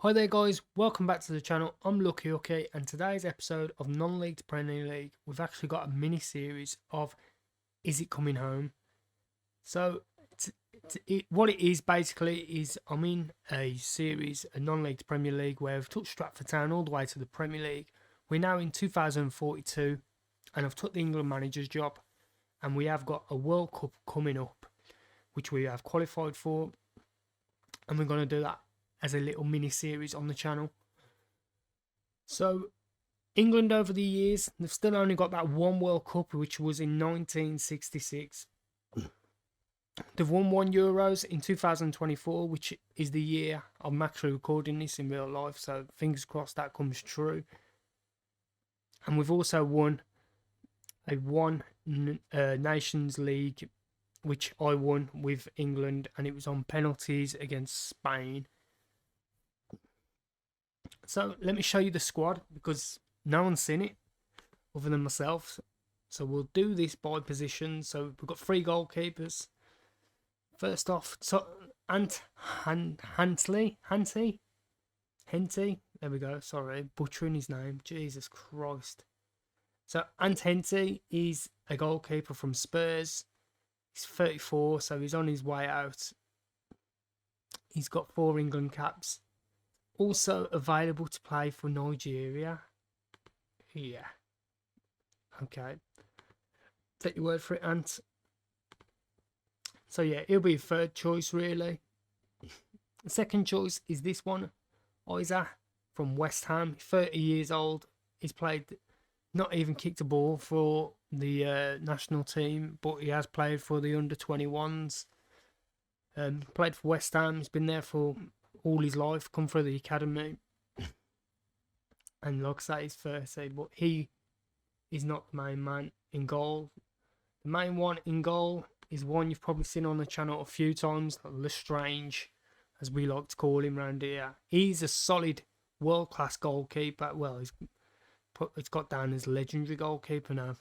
Hi there guys, welcome back to the channel. I'm Hookey, and today's episode of Non-League to Premier League, we've actually got a mini series of Is It Coming Home? So what it is basically is I'm in a series, a Non-League to Premier League, where I've took Stratford Town all the way to the Premier League. We're now in 2042 and I've took the England manager's job, and we have got a World Cup coming up which we have qualified for, and we're going to do that as a little mini series on the channel. So England over the years, they've still only got that one World Cup, which was in 1966. They've won one Euros in 2024, which is the year I'm actually recording this in real life, so fingers crossed that comes true. And we've also won a Nations League, which I won with England, and it was on penalties against Spain. So let me show you the squad, because no one's seen it other than myself. So we'll do this by position. So we've got three goalkeepers. First off, Henty. There we go. Sorry, butchering his name. Jesus Christ. So Ant Henty is a goalkeeper from Spurs. He's 34, so he's on his way out. He's got 4 England caps. Also available to play for Nigeria. Yeah. Okay. Take your word for it, Ant. So yeah, he'll be a third choice really. The second choice is this one, Isa from West Ham, 30 years old. He's played, not even kicked a ball for the national team, but he has played for the under-21s. Played for West Ham. He's been there for all his life, come through the academy, and like I say, he's 30, but he is not the main man in goal. The main one in goal is one you've probably seen on the channel a few times, Lestrange, as we like to call him around here. He's a solid world-class goalkeeper. Well, it's got down as legendary goalkeeper now.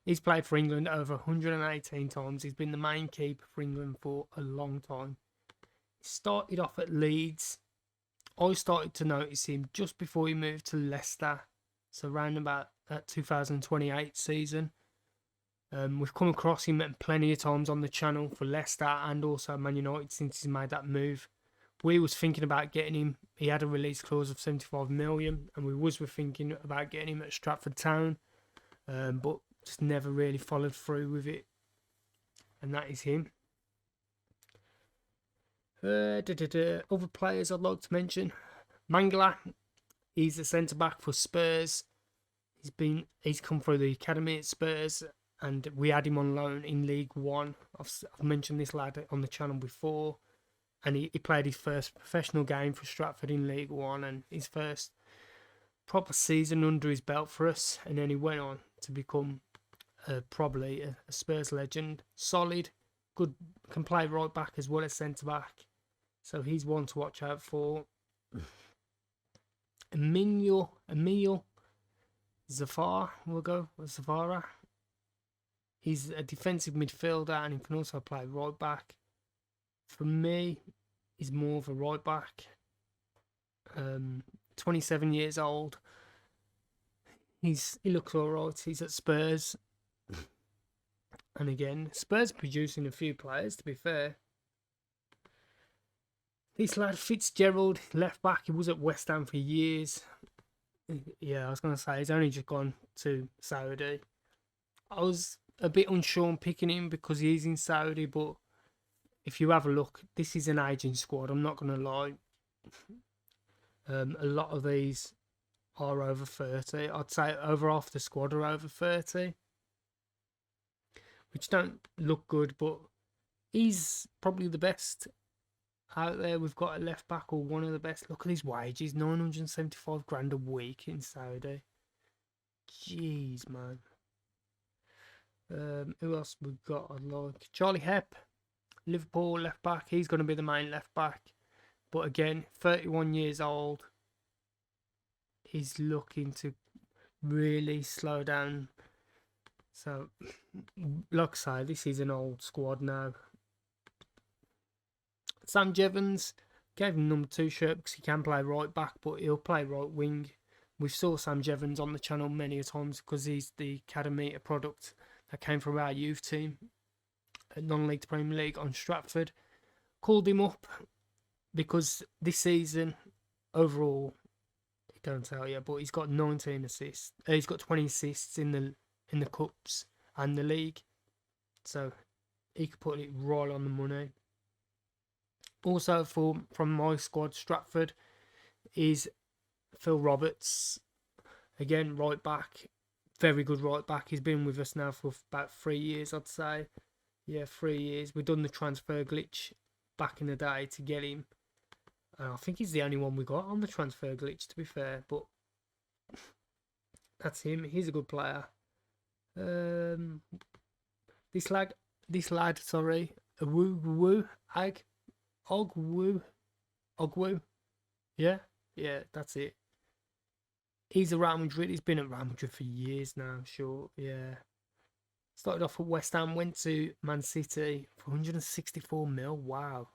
He's played for England over 118 times. He's been the main keeper for England for a long time. Started off at Leeds. I started to notice him just before he moved to Leicester, so around about that 2028 season. We've come across him plenty of times on the channel for Leicester and also Man United since he's made that move. We was thinking about getting him. He had a release clause of 75 million, and we were thinking about getting him at Stratford Town, but just never really followed through with it. And that is him. Other players I'd like to mention: Mangala, he's a centre back for Spurs. He's come through the academy at Spurs, and we had him on loan in League One. I've mentioned this lad on the channel before, and he played his first professional game for Stratford in League One, and his first proper season under his belt for us. And then he went on to become probably a Spurs legend. Solid, good, can play right back as well as centre back. So he's one to watch out for. Emil Zafar, we'll go with Zavara. He's a defensive midfielder, and he can also play right back. For me, he's more of a right back. 27 years old. He looks alright. He's at Spurs. And again, Spurs producing a few players, to be fair. This lad, Fitzgerald, left back, he was at West Ham for years. Yeah, I was going to say, he's only just gone to Saudi. I was a bit unsure on picking him because he's in Saudi, but if you have a look, this is an aging squad, I'm not going to lie. A lot of these are over 30. I'd say over half the squad are over 30. Which don't look good, but he's probably the best out there. We've got a left back, or one of the best. Look at his wages, 975 grand a week in Saudi. Jeez, man. Who else we got? I like Charlie Hep, Liverpool left back. He's going to be the main left back, but again, 31 years old. He's looking to really slow down. So, like I say, this is an old squad now. Sam Jevons, gave him number 2 shirt because he can play right back, but he'll play right wing. We saw Sam Jevons on the channel many a times because he's the academy product that came from our youth team at non-league Premier League on Stratford. Called him up because this season overall, I don't tell you, but he's got 19 assists. He's got 20 assists in the cups and the league, so he could put it right on the money. Also from my squad, Stratford, is Phil Roberts. Again, right back. Very good right back. He's been with us now for about 3 years, I'd say. Yeah, 3 years. We've done the transfer glitch back in the day to get him. And I think he's the only one we got on the transfer glitch, to be fair. But that's him. He's a good player. This lad, Ogwu. Yeah, that's it. He's a Real Madrid. He's been at Real Madrid for years now, I'm sure. Yeah. Started off at West Ham, went to Man City for 164 mil. Wow.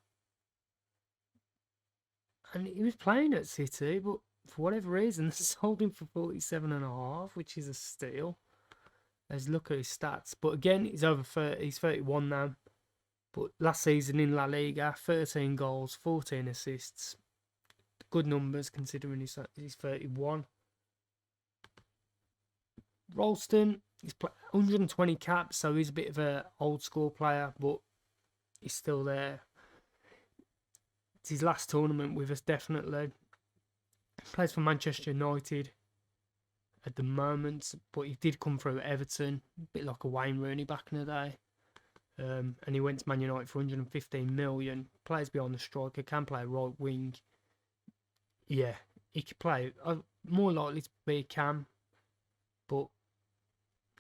And he was playing at City, but for whatever reason, they sold him for 47.5, which is a steal. Let's look at his stats. But again, he's over 30. He's 31 now. But last season in La Liga, 13 goals, 14 assists. Good numbers considering he's 31. Ralston, he's 120 caps, so he's a bit of an old school player, but he's still there. It's his last tournament with us, definitely. Plays for Manchester United at the moment, but he did come through Everton, a bit like a Wayne Rooney back in the day. And he went to Man United for 115 million. Plays behind the striker, can play right wing. Yeah, he could play. More likely to be a cam, but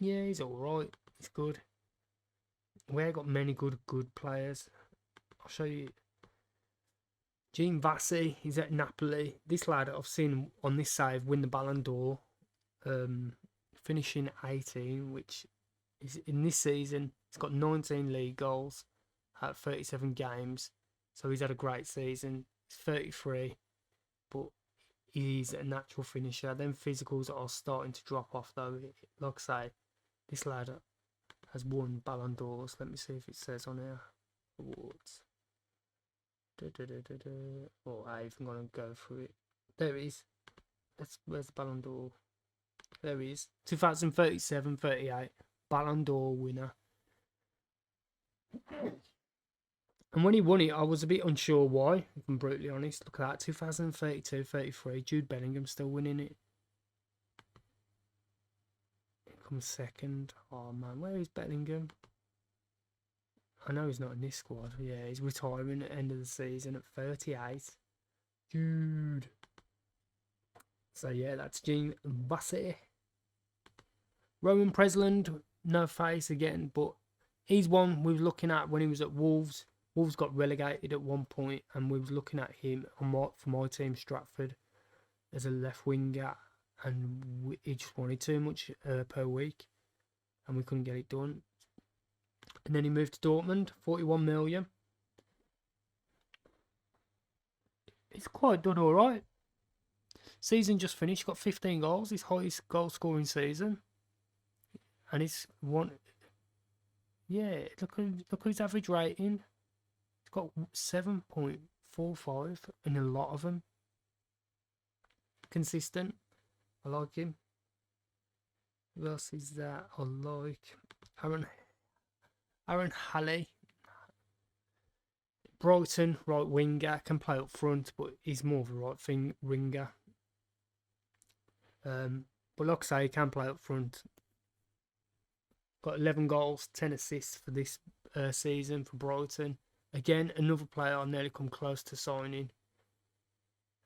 yeah, he's alright. He's good. We ain't got many good players. I'll show you. Gene Vassi, he's at Napoli. This lad, I've seen on this save win the Ballon d'Or, finishing 18, which is in this season. He's got 19 league goals at 37 games, so he's had a great season. He's 33, but he's a natural finisher. Then physicals are starting to drop off, though. Like I say, this lad has won Ballon d'Ors. Let me see if it says on here. Awards. Oh, I even gonna go through it. There it is. Where's the Ballon d'Or? There he is. 2037-38 Ballon d'Or winner. And when he won it, I was a bit unsure why, if I'm brutally honest. Look at that, 2032-33, Jude Bellingham still winning it. Here comes second. Oh man, where is Bellingham? I know he's not in this squad. Yeah, he's retiring at the end of the season at 38. Dude. So yeah, that's Gene Vassi. Roman Presland, no face again, but he's one we were looking at when he was at Wolves. Wolves got relegated at one point, and we was looking at him for my team, Stratford, as a left winger, and he just wanted too much per week, and we couldn't get it done. And then he moved to Dortmund, 41 million. He's quite done all right. Season just finished, got 15 goals, his highest goal scoring season. And it's one. Yeah, look at his average rating. He's got 7.45 in a lot of them. Consistent. I like him. Who else is that I like? Aaron Halley. Brighton, right winger, can play up front, but he's more of a right winger. But like I say, he can play up front. Got 11 goals, 10 assists for this season for Brighton. Again, another player I nearly come close to signing.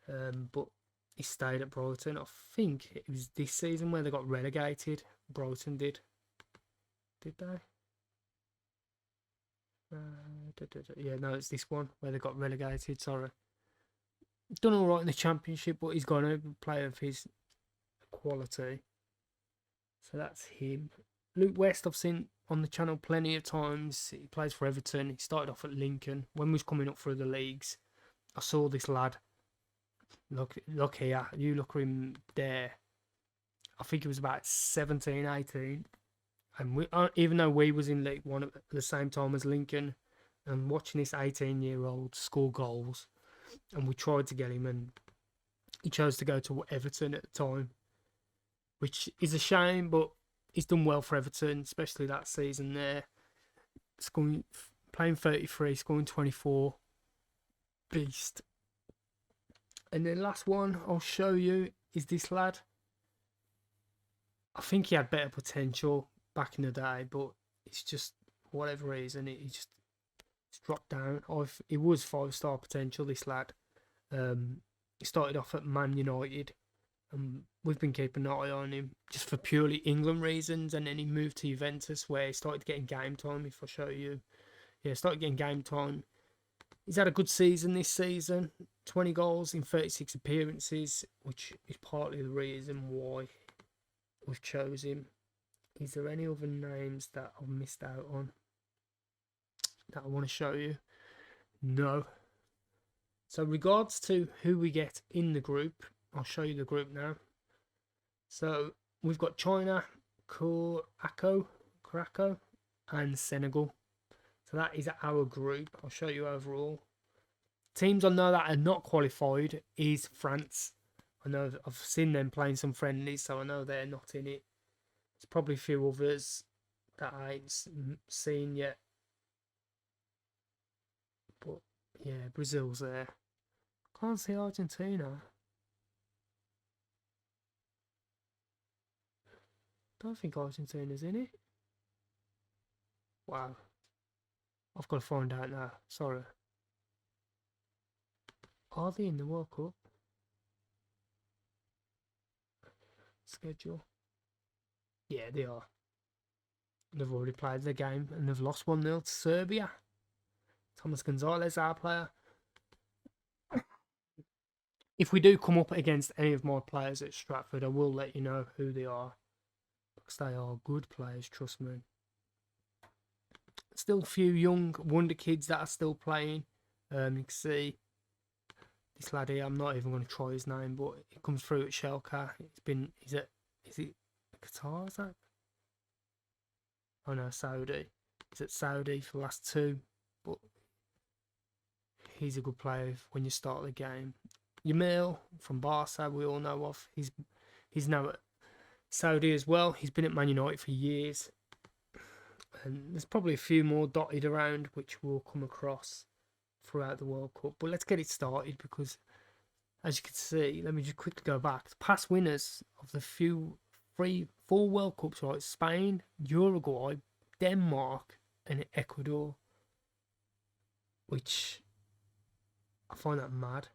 But he stayed at Brighton. I think it was this season where they got relegated. Brighton did. Did they? Yeah, no, it's this one where they got relegated. Sorry. Done all right in the Championship, but he's gone over a player of his quality. So that's him. Luke West, I've seen on the channel plenty of times. He plays for Everton. He started off at Lincoln when we was coming up through the leagues. I saw this lad. Look here. You look at him there. I think he was about 17, 18. And even though we was in League One at the same time as Lincoln, and watching this 18-year-old score goals, and we tried to get him, and he chose to go to Everton at the time, which is a shame, but he's done well for Everton, especially that season there. Playing 33, scoring 24. Beast. And then last one I'll show you is this lad. I think he had better potential back in the day, but it's just, for whatever reason, he just dropped down. He was 5-star potential, this lad. He started off at Man United, and we've been keeping an eye on him just for purely England reasons, and then he moved to Juventus, where he started getting game time. If I show you, started getting game time. He's had a good season this season, 20 goals in 36 appearances, which is partly the reason why we've chose him. Is there any other names that I've missed out on that I want to show you? No. So regards to who we get in the group, I'll show you the group now. So we've got China, Curacao, and Senegal. So that is our group. I'll show you overall. Teams I know that are not qualified is France. I know I've seen them playing some friendlies, so I know they're not in it. There's probably a few others that I ain't seen yet. But yeah, Brazil's there. Can't see Argentina. Don't think Argentina's in it. Wow. I've got to find out now. Sorry. Are they in the World Cup? Schedule. Yeah, they are. They've already played the game and they've lost 1-0 to Serbia. Thomas Gonzalez, our player. If we do come up against any of my players at Stratford, I will let you know who they are, because they are good players, trust me. Still a few young wonder kids that are still playing. You can see this lad here. I'm not even going to try his name, but it comes through at Schalke. Is it Qatar? Is that? Oh no, Saudi. He's at Saudi for the last 2, but he's a good player when you start the game. Yamil from Barca, we all know of. He's now at Saudi as well. He's been at Man United for years. And there's probably a few more dotted around which we'll come across throughout the World Cup. But let's get it started, because as you can see, let me just quickly go back. The past winners of the 4 World Cups, right? Spain, Uruguay, Denmark, and Ecuador. Which I find that mad.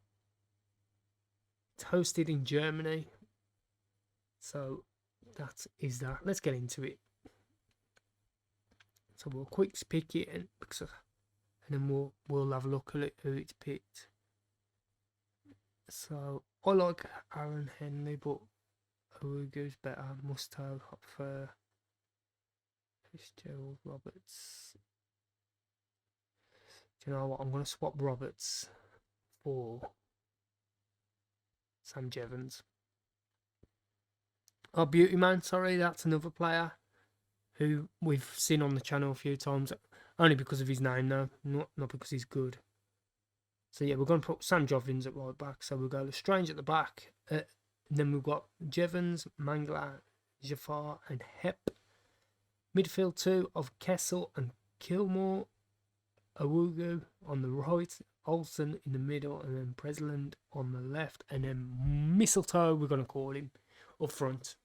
It's hosted in Germany. So that is that. Let's get into it. So we'll quick pick it, and then we'll have a look at who it's picked. So I like Aaron Henley, but who goes better? Musto, Hopfer, Fitzgerald, Roberts. Do you know what? I'm going to swap Roberts for Sam Jevons. Oh, Beauty Man, sorry, that's another player who we've seen on the channel a few times, only because of his name though, not because he's good. So yeah, we're going to put Sam Jevons at right back. So we'll go Lestrange at the back, and then we've got Jevons, Mangala, Jafar and Hep. Midfield 2 of Kessel and Kilmore, Awugu on the right, Olsen in the middle, and then Presland on the left, and then Mistletoe, we're going to call him, up front.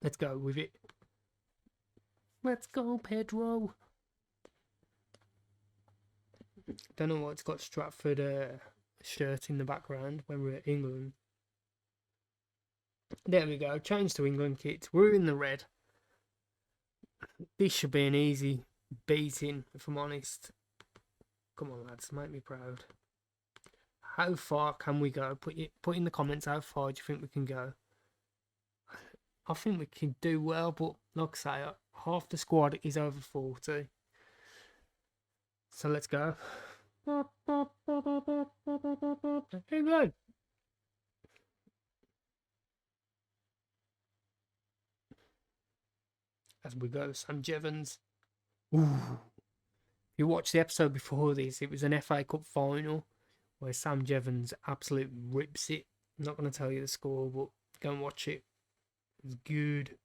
Let's go with it. Let's go, Pedro. Don't know why it's got Stratford shirt in the background when we're at England. There we go. Change to England kit. We're in the red. This should be an easy beating, if I'm honest. Come on, lads, make me proud. How far can we go? Put in the comments how far do you think we can go. I think we can do well, but like I say, half the squad is over 40. So let's go. England. As we go, Sam Jevons. Ooh. If you watched the episode before this, it was an FA Cup final where Sam Jevons absolutely rips it. I'm not going to tell you the score, but go and watch it. It was good.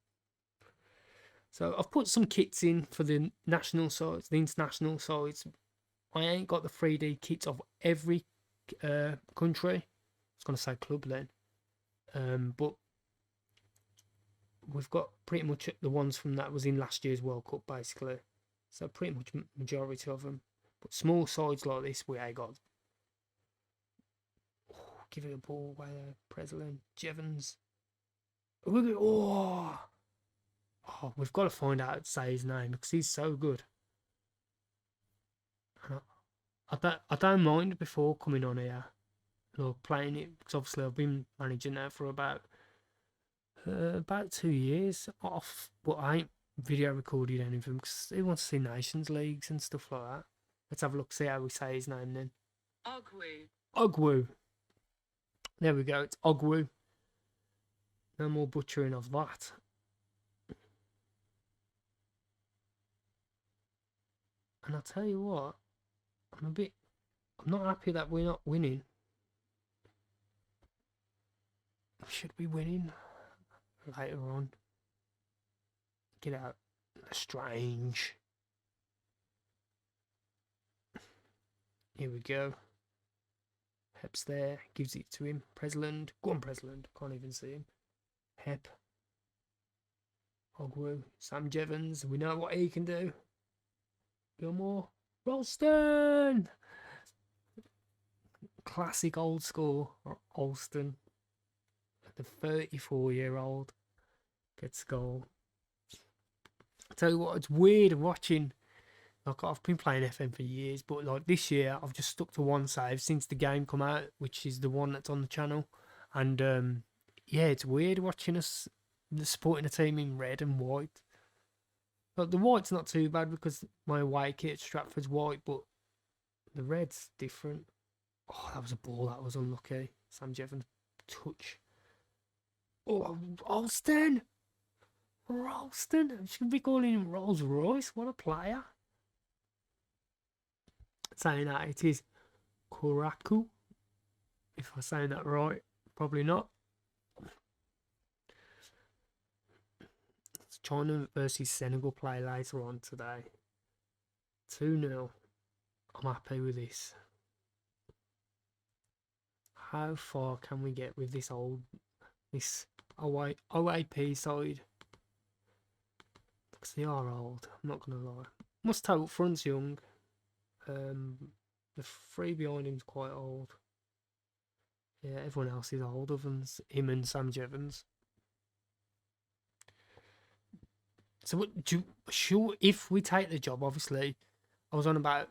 So I've put some kits in for the national sides, the international sides. I ain't got the 3D kits of every country. I was going to say club then. But we've got pretty much the ones from that was in last year's World Cup, basically. So pretty much majority of them. But small sides like this, we ain't got. Oh, give it a ball away there. Breslin, Jevons. Oh, we've got to find out how to say his name because he's so good. And I don't mind before coming on here, playing it because obviously I've been managing now for about 2 years off, but I ain't video recorded anything because he wants to see Nations Leagues and stuff like that. Let's have a look, see how we say his name then. Ogwu. There we go, it's Ogwu. No more butchering of that. And I'll tell you what, I'm not happy that we're not winning. We should be winning later on. Get out. Strange. Here we go. Hep's there. Gives it to him. Presland. Go on, Presland. Can't even see him. Hep. Ogwu. Sam Jevons. We know what he can do. Gilmore. Ralston! Classic old school. Alston. The 34-year-old gets a goal. I tell you what, it's weird watching. Like, I've been playing FM for years, but like this year, I've just stuck to one save since the game come out, which is the one that's on the channel. And yeah, it's weird watching us supporting a team in red and white. But the white's not too bad because my away kit at Stratford's white, but the red's different. Oh, that was a ball that was unlucky. Sam Jevons touch. Oh, Ralston! Ralston! I should be calling him Rolls Royce. What a player. Saying that it is Kuraku. If I'm saying that right, probably not. It's China versus Senegal play later on today. 2-0. I'm happy with this. How far can we get with this OAP side? Because they are old, I'm not going to lie. Must tell up front's young. The three behind him's quite old. Yeah, everyone else is old other than him and Sam Jevons. So if we take the job, obviously, I was on about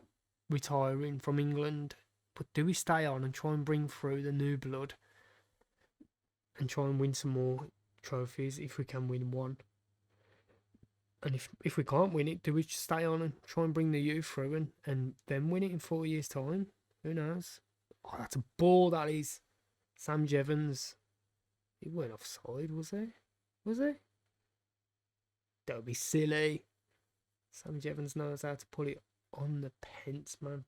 retiring from England, but do we stay on and try and bring through the new blood and try and win some more trophies if we can win one? And if we can't win it, do we just stay on and try and bring the youth through and then win it in 4 years' time? Who knows? Oh, that's a ball, that is. Sam Jevons. He went offside, was he? Was he? Don't be silly. Sam Jevons knows how to put it on the pence, man.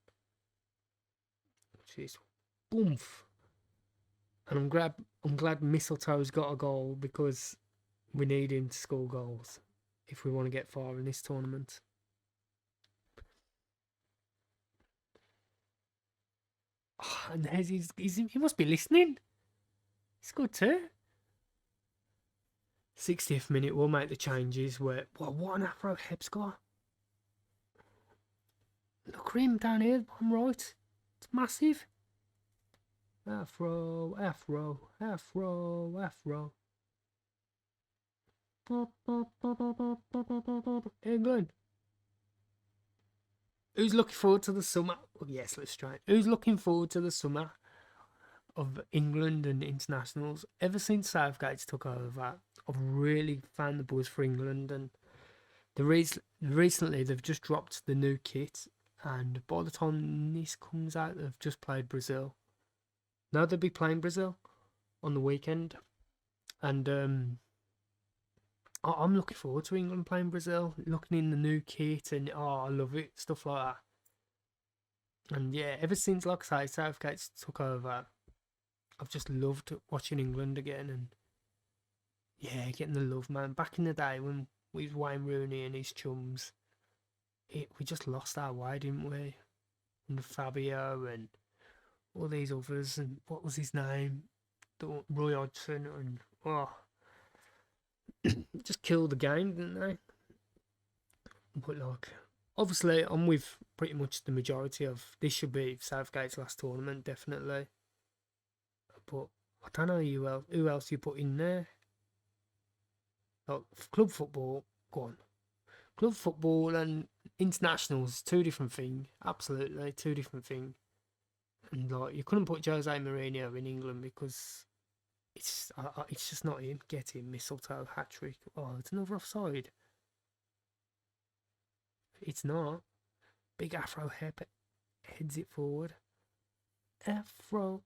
Jeez. Boomf. And I'm glad Mistletoe's got a goal because we need him to score goals if we want to get far in this tournament. Oh, and he must be listening. He's good too. 60th minute, we'll make the changes. What an afro Hep's got. Look at him down here, bottom right. It's massive. Afro. England. Who's looking forward to the summer? Oh, yes, let's try it. Who's looking forward to the summer of England and internationals? Ever since Southgate's took over, I've really found the buzz for England, and recently they've just dropped the new kit, and by the time this comes out, they've just played Brazil. Now they'll be playing Brazil on the weekend, and I'm looking forward to England playing Brazil, looking in the new kit, and I love it, stuff like that. And yeah, ever since, like I say, Southgate's took over, I've just loved watching England again, and yeah, getting the love, man. Back in the day when we was Wayne Rooney and his chums, we just lost our way, didn't we? And Fabio and all these others, and what was his name? Roy Hodgson, and just killed the game, didn't they? But like, obviously, I'm with pretty much the majority of this. Should be Southgate's last tournament, definitely. But I don't know who else you put in there. Like club football, go on. Club football and internationals, two different things. Absolutely, two different things. And like, you couldn't put Jose Mourinho in England because it's just not him. Get him, mistletoe, hat trick. Oh, it's another offside. It's not. Big Afro heads it forward. Afro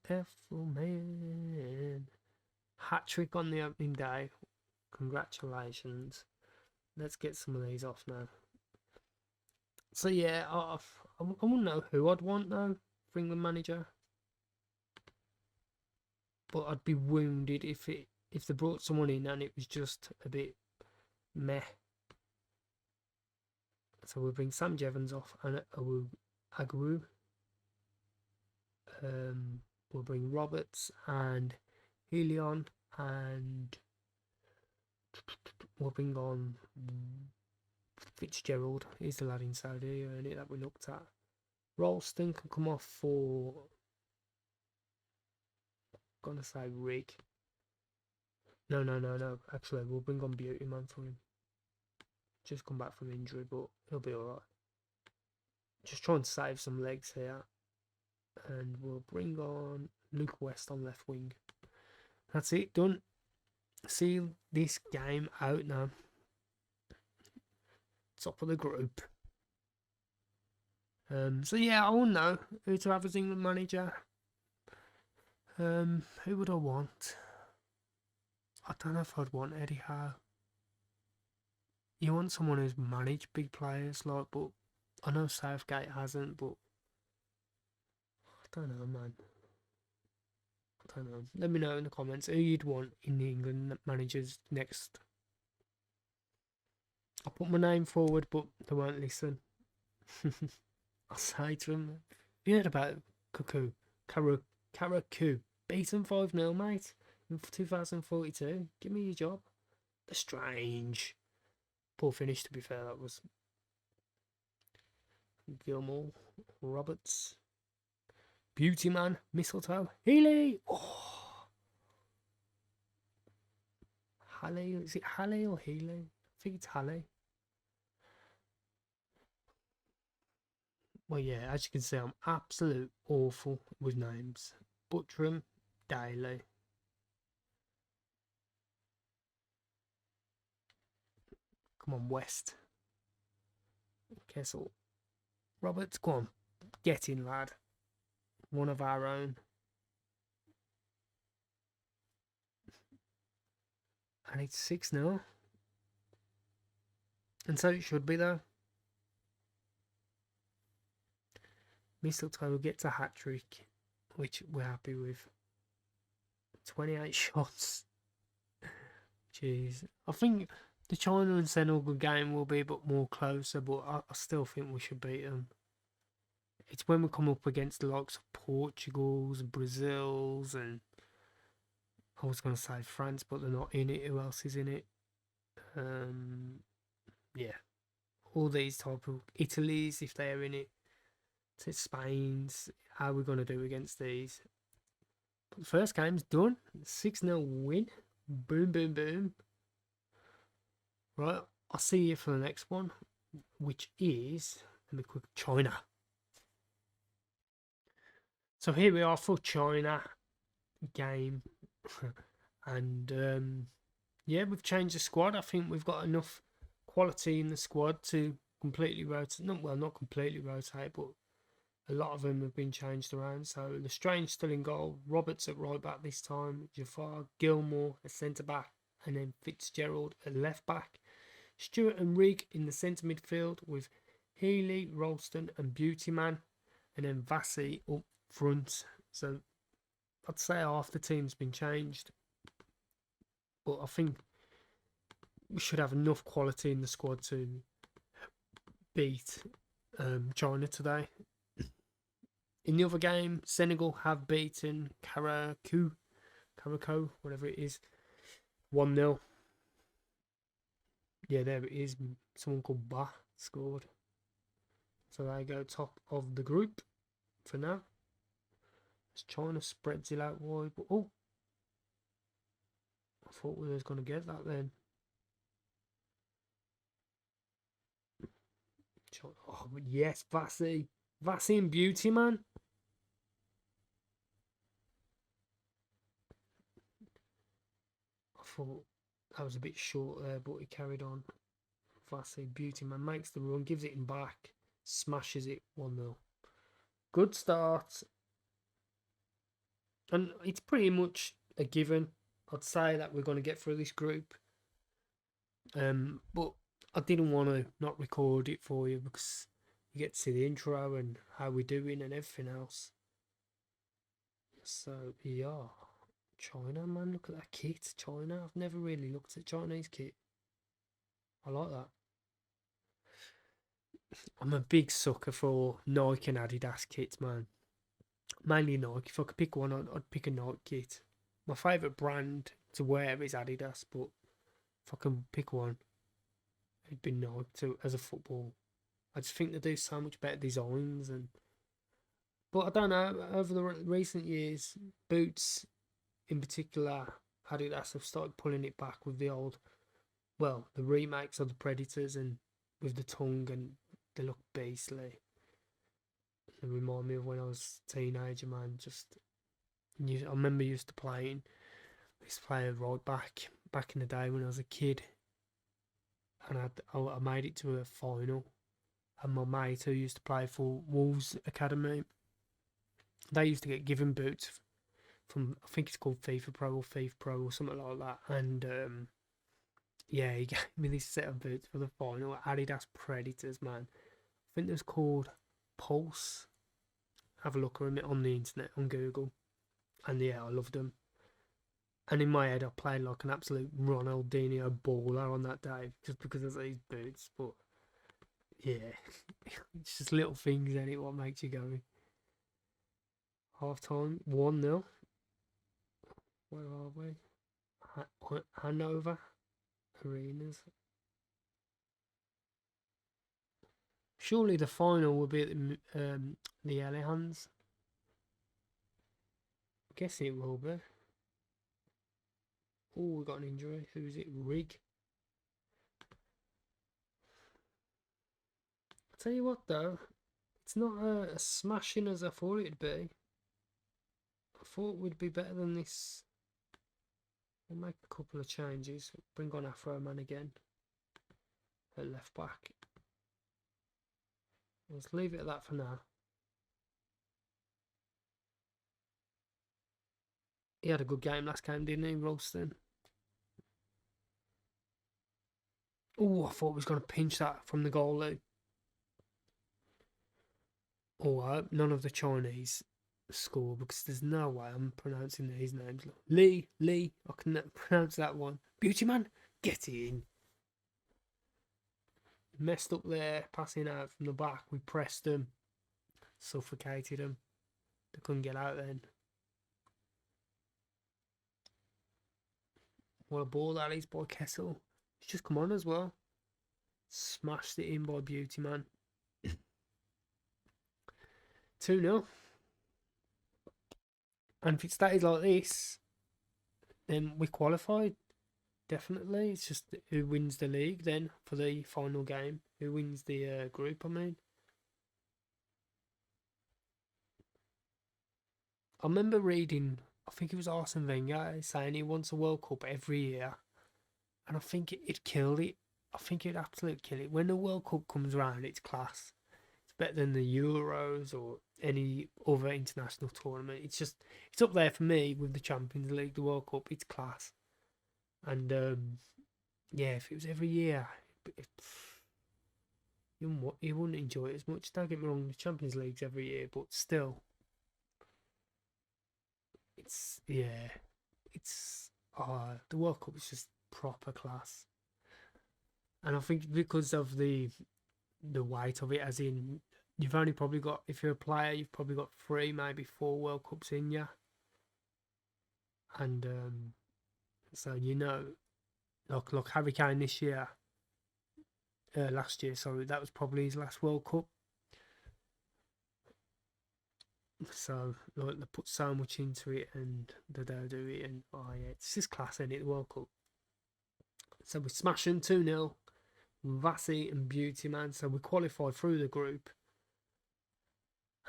man. Hat trick on the opening day. Congratulations. Let's get some of these off now. So yeah, I wouldn't know who I'd want though for England manager, but I'd be wounded if they brought someone in and it was just a bit meh. So we'll bring Sam Jevons off and Aguero. We'll bring Roberts and Helion, and we'll bring on Fitzgerald. He's the lad in Saudi that we looked at. Ralston can come off for, I'm gonna say Rig. No. Actually, we'll bring on Beauty Man for him. Just come back from injury, but he'll be alright. Just trying to save some legs here. And we'll bring on Luke West on left wing. That's it, done. See this game out now. Top of the group. So yeah, I won't know who to have as England manager. Who would I want? I don't know if I'd want Eddie Howe. You want someone who's managed big players, like, but I know Southgate hasn't, but I don't know, man. I don't know. Let me know in the comments who you'd want in the England managers next. I put my name forward, but they won't listen. I'll say to them, you heard about Karaku? Beat them 5-0, mate, in 2042. Give me your job. The strange. Poor finish, to be fair, that was. Gilmore, Roberts, Beauty Man, Mistletoe, Healy. Oh, Halley. Is it Halley or Healy? I think it's Halley. Well, yeah, as you can see, I'm absolute awful with names. Buttram, Daly. Come on, West. Kessel. Roberts, go on. Get in, lad. One of our own. And it's 6-0. And so it should be, though. Mistletoe gets a hat trick, which we're happy with. 28 shots. Jeez. I think the China and Senegal game will be a bit more closer, but I still think we should beat them. It's when we come up against the likes of Portugal's, Brazil's, and I was going to say France, but they're not in it. Who else is in it? Yeah. All these type of Italy's, if they're in it. To Spain's. How are we going to do against these? But the first game's done. 6-0 win. Boom, boom, boom. Right, I'll see you for the next one, which is, let me quick, China. So here we are for China game. And yeah, we've changed the squad. I think we've got enough quality in the squad to completely rotate. Not completely rotate, but a lot of them have been changed around. So Lestrange still in goal, Roberts at right back this time, Jafar, Gilmore at centre back, and then Fitzgerald at left back. Stewart and Rigg in the centre midfield with Healy, Ralston, and Beautyman, and then Vassy up front. So I'd say half the team's been changed, but I think we should have enough quality in the squad to beat China today. In the other game, Senegal have beaten Caraco, whatever it is, 1-0. Yeah, there it is. Someone called Ba scored. So they go top of the group for now. As China spreads it out wide. But, oh, I thought we was going to get that then. Oh, yes, Vassy. Vassy and Beautyman. I thought that was a bit short there, but he carried on. Vassy, Beautyman makes the run, gives it him back, smashes it 1-0. Good start. And it's pretty much a given. I'd say that we're going to get through this group. But I didn't want to not record it for you because you get to see the intro and how we're doing and everything else. So, yeah. China, man, look at that kit. China, I've never really looked at Chinese kit. I like that. I'm a big sucker for Nike and Adidas kits, man. Mainly Nike. If I could pick one, I'd pick a Nike kit. My favourite brand to wear is Adidas, but if I can pick one, it'd be Nike too, as a football. I just think they do so much better designs. But I don't know, over the recent years, boots in particular, Adidas have started pulling it back with the remakes of the Predators and with the tongue, and they look beastly. They remind me of when I was a teenager, man. I remember used to play a right back in the day when I was a kid, and I made it to a final. And my mate who used to play for Wolves Academy, they used to get given boots from, I think it's called FIFA Pro or FIFA Pro or something like that. And yeah, he gave me this set of boots for the final. Adidas Predators, man. I think it was called Pulse. Have a look on it on the internet, on Google. And yeah, I loved them. And in my head, I played like an absolute Ronaldinho baller on that day just because of these boots. But yeah, it's just little things, ain't it, what makes you go. Half time, 1-0. Where are we? Hanover Arenas. Surely the final will be at the Alejans. I guess it will be. Oh, we got an injury. Who's it? Rigg. I'll tell you what though, it's not as smashing as I thought it'd be. I thought we'd be better than this. We'll make a couple of changes. Bring on Afro Man again at left back. Let's leave it at that for now. He had a good game last game, didn't he, Ralston? Oh, I thought he was going to pinch that from the goalie. Oh, I hope none of the Chinese score because there's no way I'm pronouncing these names. Lee, I can pronounce that one. Beautyman, get in. Messed up there, passing out from the back. We pressed them, suffocated them. They couldn't get out then. What a ball that is by Kessel. He's just come on as well. Smashed it in by Beautyman. 2-0. And if it stays like this, then we qualified. Definitely. It's just who wins the league then for the final game. Who wins the group, I mean. I remember reading, I think it was Arsene Wenger saying he wants a World Cup every year. And I think it killed it I think it'd absolutely kill it. When the World Cup comes around, it's class. It's better than the Euros or any other international tournament. It's up there for me with the Champions League, the World Cup. It's class. And yeah, if it was every year, you wouldn't enjoy it as much. Don't get me wrong, the Champions League's every year, but still, it's the World Cup is just proper class. And I think because of the weight of it, as in you've only probably got, if you're a player, you've probably got 3, maybe 4 World Cups in you. And so like Harry Kane this year, last year, sorry, that was probably his last World Cup. So like they put so much into it, and they do it, and yeah, it's just class, isn't it, the World Cup. So we smash them 2-0. Vassi and Beauty Man. So we qualify through the group,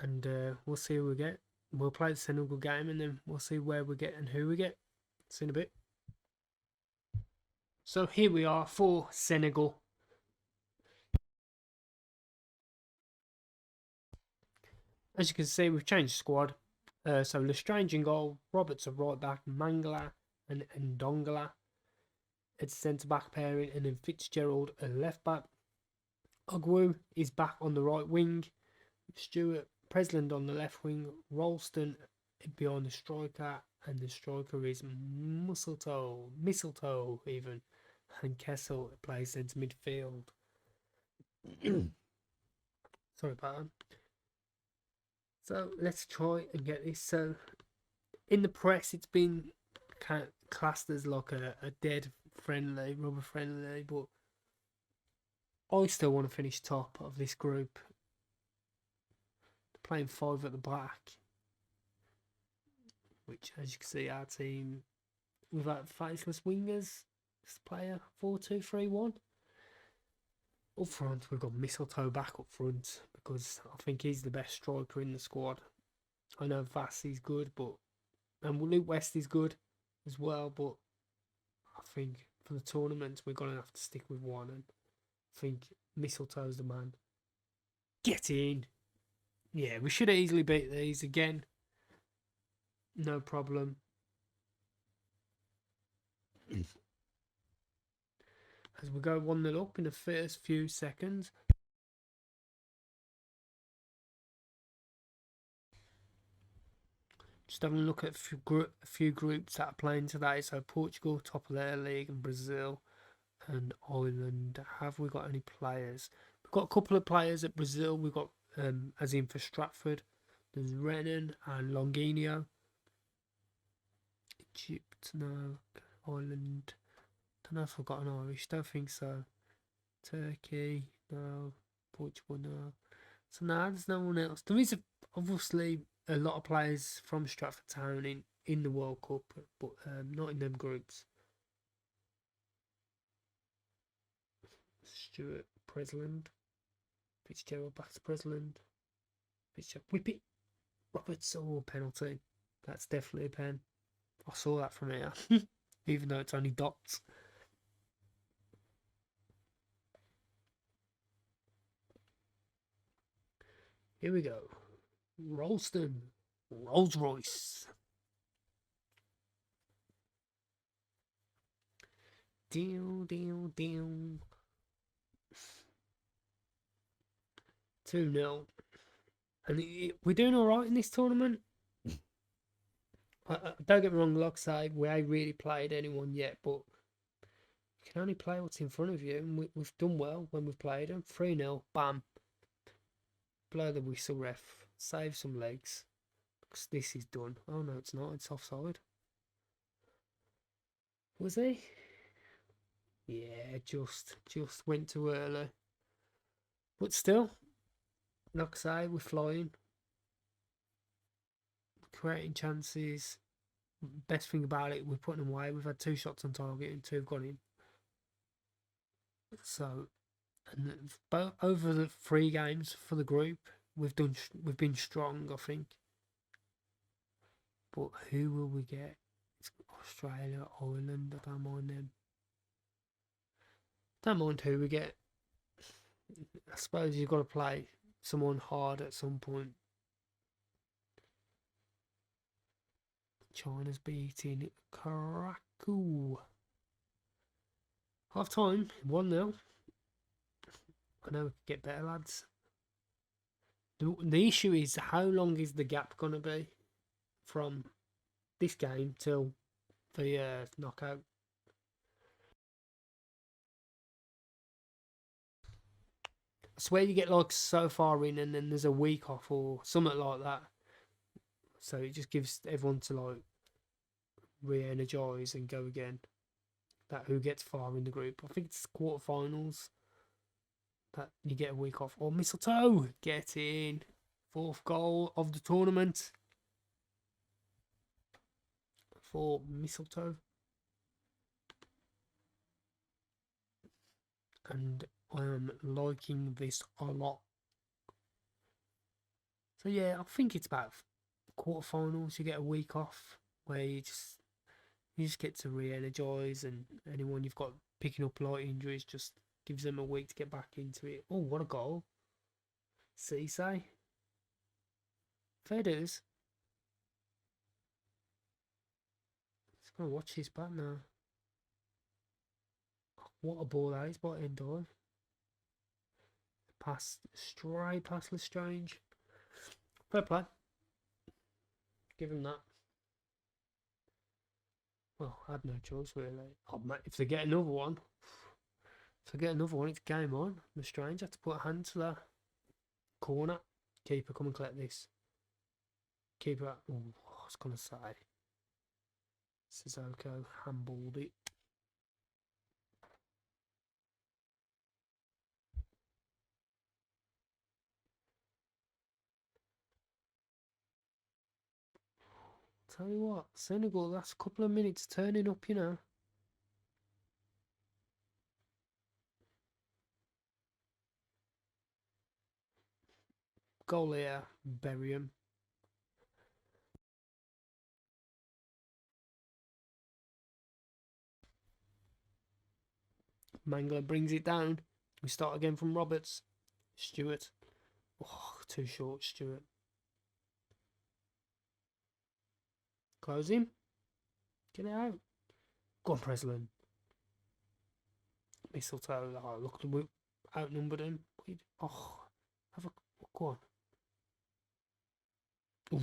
and we'll see who we get. We'll play the Senegal game, and then we'll see where we get and who we get. See in a bit. So here we are for Senegal. As you can see, we've changed squad. So Lestrange in goal, Roberts at right back, Mangala and Ndongala at centre back pairing, and then Fitzgerald at left back. Ogwu is back on the right wing. Stuart Presland on the left wing. Ralston behind the striker, and the striker is Mistletoe even, and Kessel plays centre midfield. Sorry about that. So let's try and get this. So in the press, it's been kind of classed as like a dead friendly, rubber friendly, but I still want to finish top of this group. Playing 5 at the back, which, as you can see, our team without faceless wingers, this player 4-2-3-1. Up front, we've got Mistletoe back up front because I think he's the best striker in the squad. I know Vassi's good, and Luke West is good as well, but I think for the tournament we're gonna have to stick with one, and I think Mistletoe's the man. Get in. Yeah, we should have easily beat these again. No problem. As we go 1-0 up in the first few seconds. Just having a look at a few groups that are playing today. So Portugal, top of their league, and Brazil and Ireland. Have we got any players? We've got a couple of players at Brazil. We've got, as in for Stratford, there's Renan and Longinho. Egypt, no. Ireland, don't know if I've got an Irish, don't think so. Turkey, no. Portugal, no. So no, there's no one else. There is obviously a lot of players from Stratford Town in the World Cup, but not in them groups. Stuart Presland, Fitzgerald back to Presland, Fitzgerald, whip it, Roberts, penalty. That's definitely a pen. I saw that from here, even though it's only dots. Here we go. Ralston, Rolls Royce. Deal. 2-0. And we're doing alright in this tournament. Don't get me wrong, like I say, we ain't really played anyone yet, but you can only play what's in front of you, and we've done well when we've played them. 3-0, bam. Blow the whistle, ref. Save some legs, because this is done. Oh no, it's not. It's offside. Was he? Yeah, just went too early. But still, like I say, we're flying. Creating chances. Best thing about it, we're putting them away. We've had 2 shots on target and 2 have gone in. So, and over the 3 games for the group, we've been strong, I think. But who will we get? It's Australia, Ireland. I don't mind them. Don't mind who we get. I suppose you've got to play someone hard at some point. China's beating Karaku. Half time, 1-0. I know we could get better, lads. The issue is, how long is the gap going to be from this game till the knockout? I swear you get like so far in and then there's a week off or something like that. So it just gives everyone to like re-energise and go again. That who gets far in the group. I think it's quarterfinals that you get a week off. Oh, Mistletoe, get in. 4th goal of the tournament for Mistletoe. And I am liking this a lot. So yeah, I think it's about quarterfinals. You get a week off where you just get to re-energise, and anyone you've got picking up light injuries just gives them a week to get back into it. Oh, what a goal! Cisse. Fair dues. Just gonna watch his back now. What a ball that is by Endor. Pass straight past Lestrange. Fair play. Give him that. Well, I had no choice really. Oh, mate, if they get another one, it's game on. Lestrange had to put a hand to the corner. Keeper, come and collect this. Keeper, oh, I was gonna say, Sissoko handballed it. Tell you what, Senegal, last couple of minutes turning up, you know. Goal here, bury him. Mangler brings it down. We start again from Roberts. Stewart. Oh, too short, Stewart. Close him. Get it out. Go on, Breslin. Mistletoe. Oh, look, we outnumbered him. Oh, have a go on. Oof.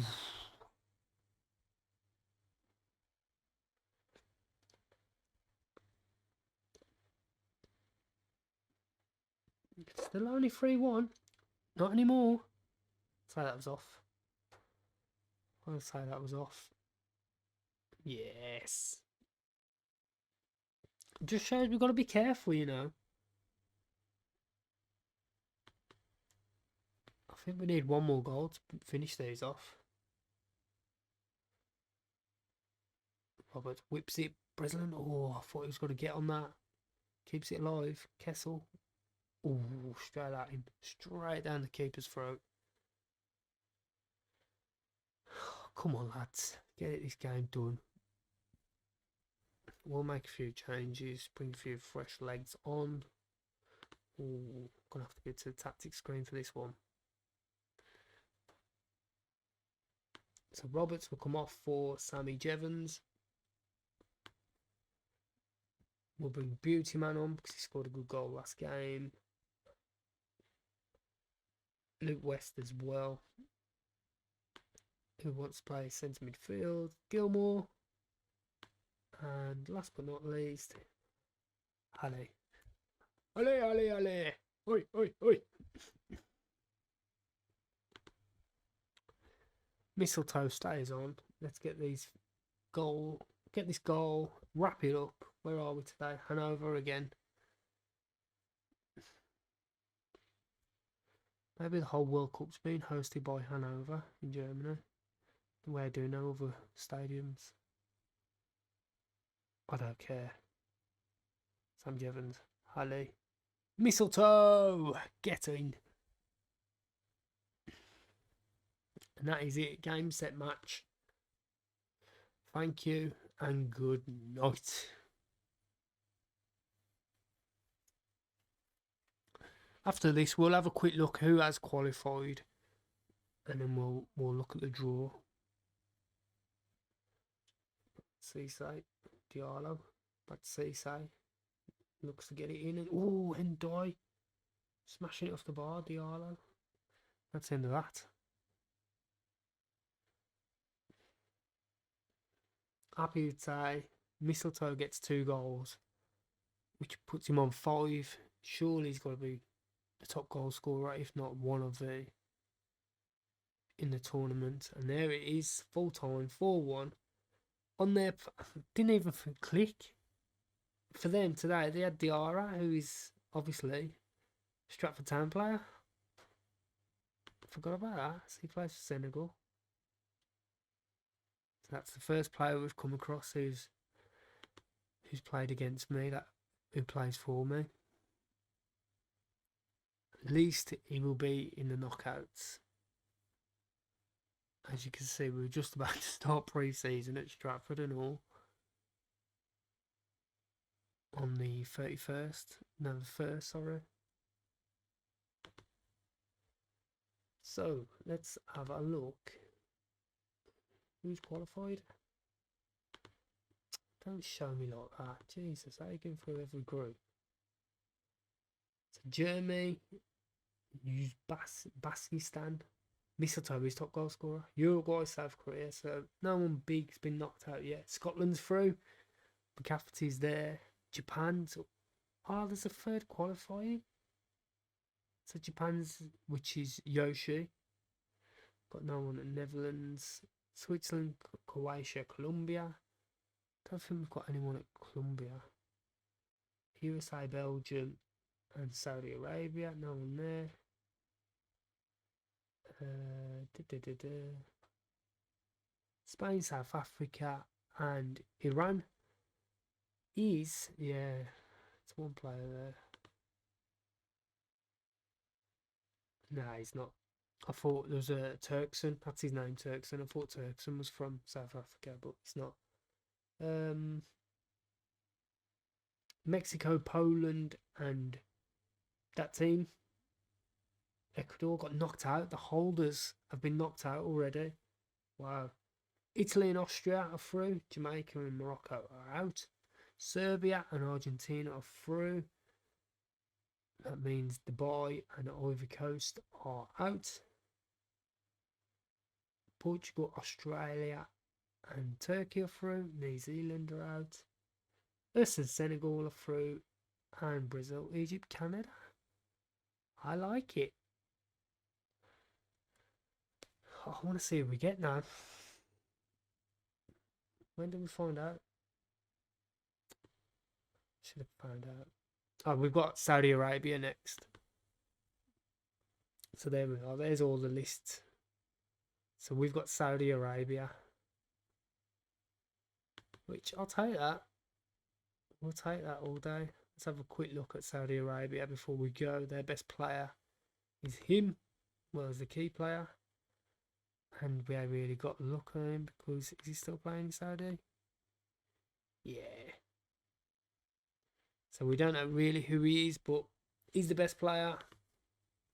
Still only 3-1. Not anymore. Say that was off. I'll say that was off. Yes. It just shows we've got to be careful, you know. I think we need one more goal to finish these off. Robert whips it. Breslin. Oh, I thought he was going to get on that. Keeps it alive. Kessel. Oh, straight at him. Straight down the keeper's throat. Come on, lads. Get this game done. We'll make a few changes. Bring a few fresh legs on. Oh, gonna have to get to the tactics screen for this one. So Roberts will come off for Sammy Jevons. We'll bring Beauty Man on because he scored a good goal last game. Luke West as well, who wants to play centre midfield. Gilmore. And last but not least, Ale. Ale. Oi, oi, oi. Mistletoe stays on. Let's get this goal, wrap it up. Where are we today? Hanover again. Maybe the whole World Cup's been hosted by Hanover in Germany. We're doing no other stadiums. I don't care. Sam Jevons. Halle. Mistletoe! Get in. And that is it. Game, set, match. Thank you and good night. After this, we'll have a quick look who has qualified, and then we'll look at the draw. Cisse, Diallo, but Cisse looks to get it in, and oh, and die, smashing it off the bar, Diallo. That's the end of that. Happy to say Mistletoe gets 2 goals, which puts him on 5. Surely he's got to be the top goal scorer, if not one of the in the tournament. And there it is, full time, 4-1. On their, didn't even click for them today. They had Diarra, who is obviously Stratford Town player. Forgot about that. So he plays for Senegal. So that's the first player we've come across who's played against me, who plays for me. At least he will be in the knockouts. As you can see, we were just about to start pre-season at Stratford and all. On the 31st. No, the 1st, sorry. So, let's have a look. Who's qualified? Don't show me like that. Jesus, how are you going through every group? So, Germany, Uzbekistan, Mistletoe is top goal scorer. Uruguay, South Korea. So, no one big's been knocked out yet. Scotland's through. McCafferty's there. Japan. So, there's a third qualifying. So Japan's, which is Yoshi. Got no one in Netherlands. Switzerland, Croatia, Colombia. Don't think we've got anyone at Colombia. USA, Belgium, and Saudi Arabia. No one there. Spain, South Africa, and Iran. It's one player there. Nah, he's not. I thought there was a Turkson. That's his name, Turkson. I thought Turkson was from South Africa, but it's not. Mexico, Poland, and that team. Ecuador got knocked out. The holders have been knocked out already. Wow. Italy and Austria are through. Jamaica and Morocco are out. Serbia and Argentina are through. That means Dubai and Ivory Coast are out. Portugal, Australia and Turkey are through. New Zealand are out. Us and Senegal are through. And Brazil, Egypt, Canada. I like it. I want to see who we get now. When do we find out? Should have found out. Oh, we've got Saudi Arabia next. So there we are. There's all the lists. So we've got Saudi Arabia. Which I'll take that. We'll take that all day. Let's have a quick look at Saudi Arabia before we go. Their best player is him. Well, as the key player. And we haven't really got a look at him because is he still playing in Saudi? Yeah. So we don't know really who he is, but he's the best player.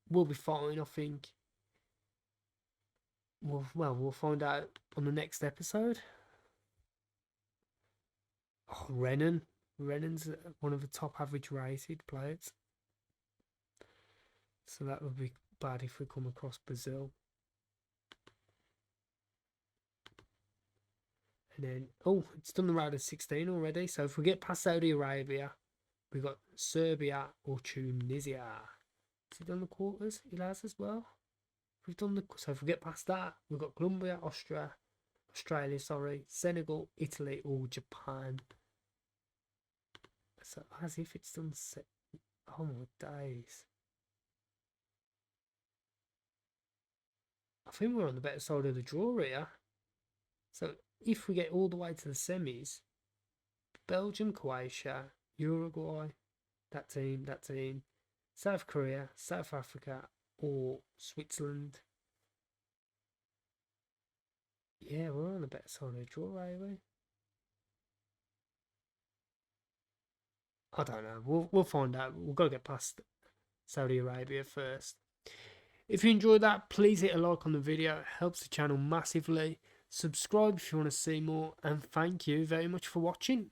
We'll be fine, I think. We'll find out on the next episode. Oh, Renan. Renan's one of the top average rated players. So that would be bad if we come across Brazil. And then, it's done the round of 16 already. So if we get past Saudi Arabia, we've got Serbia or Tunisia. Has he done the quarters? He has as well. So if we get past that, we've got Colombia, Australia, Senegal, Italy or Japan. So as if it's done oh my days. I think we're on the better side of the draw here. So if we get all the way to the semis, Belgium, Croatia, Uruguay, that team, South Korea, South Africa, or Switzerland. Yeah, we're on the better side of the draw, are we? I don't know. We'll find out. We've got to get past Saudi Arabia first. If you enjoyed that, please hit a like on the video. It helps the channel massively. Subscribe if you want to see more, and thank you very much for watching.